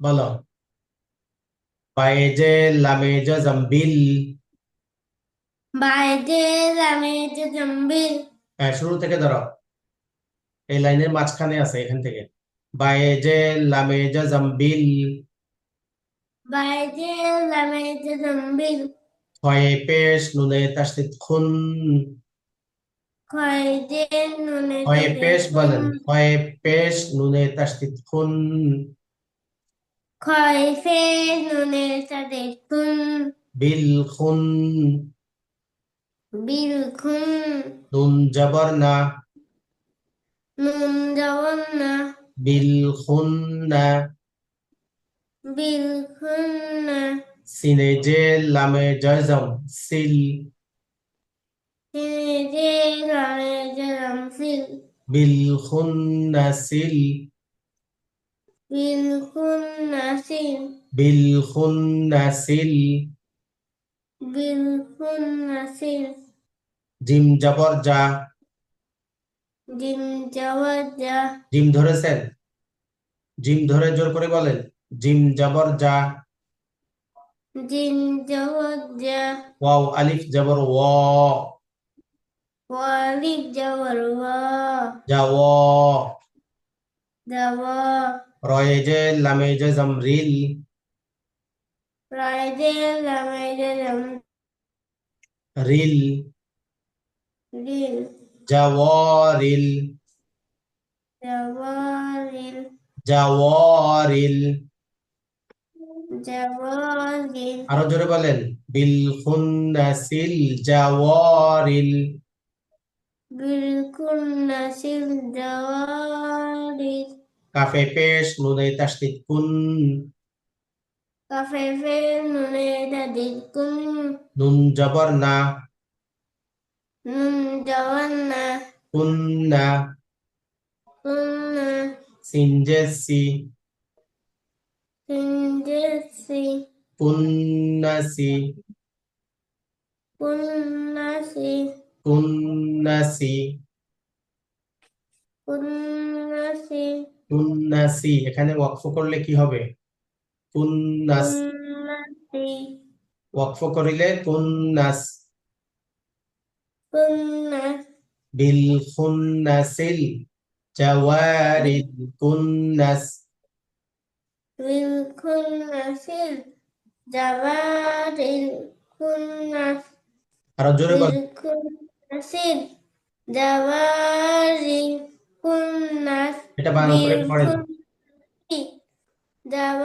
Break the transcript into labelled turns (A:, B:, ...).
A: বলো। বায়েজে লামেজে জাম্বিল।
B: বাইরে লামেজে জম্বিল।
A: শুরু থেকে ধরো, এই লাইনের মাঝখানে আছে এখান থেকে। বায়েজে লামেজে জাম্বিল।
B: বাইরে লামেজে জম্বিল।
A: ফয়ে পেশ নুনে তাসদিদ খুন।
B: খয়েজে নুনে
A: ফয়ে
B: তাদের
A: পেশ
B: খুন।
A: বলেন, ফয়ে পেশ নুনে তাসদিদ খুন।
B: খয়ফে নুনে তাদের খুন।
A: বিল খুন।
B: বিল খুন।
A: নুন জবর না।
B: নুন জবন্না।
A: বিল খুন না।
B: বিল খুন্না।
A: সিনে জে লামে জয়জম সিল।
B: সিনেজে লামেজে জম্বিল।
A: বিল খুন না সিল।
B: বিল খুন্না সিল।
A: বিল খুন না সিল।
B: বিল খুন্না সিল।
A: জিম জবর যা।
B: জিম জাওয়াজা।
A: জিম ধরেছেন? জিম ধরে জোর করে বলেন। জিম জবর যা।
B: জিম জাওয়াজা।
A: ওয়াও আলিফ জবর ও।
B: ওয়ালিফ জাওয়ার ওয়া।
A: যা
B: দাওয়া।
A: রয়েজে লামেজে জামরিল।
B: রাইজে লামেজে
A: রিল।
B: জমরিল।
A: জাওয়ারিল।
B: জাওয়ারিল।
A: জাওয়ারিল।
B: জাওয়ারিল।
A: আরো জোরে বলেন। বিল খুন্নাসিল জাওয়ারিল।
B: বিল খুন্নাসিল জাওয়ারিল।
A: কাফে পেশ নুনে তাসদিদ কুন।
B: কাফেফে নুনে তাদিদ কুন।
A: নুন জবর না।
B: নুন জাওয়ান্না।
A: কুন্না।
B: কুন্না।
A: সিনজে সি।
B: সিনজেসি।
A: কুন্নাসি।
B: কুন্নাসি।
A: কুন্নাসি।
B: কুন্নাসি।
A: কুন্নাসি এখানে ওয়াকফ করলে কি হবে? কুন্নাস।
B: কুন্নাসি।
A: ওয়াকফ করিলে কুন্নাস।
B: কুন্নাস।
A: বিল খুন্নাসিল জাওয়ারিল কুন্নাস।
B: বিল কুন্নাসিল জাওয়ারিল কুন্নাস।
A: আরো জোরে
B: বিল
A: বল।
B: কুন্নাসিল জাওয়ারিল কুন্নাস।
A: এটা বানান
B: বিল
A: করে পড়েন।
B: কুন্নাসি জাওয়ারিল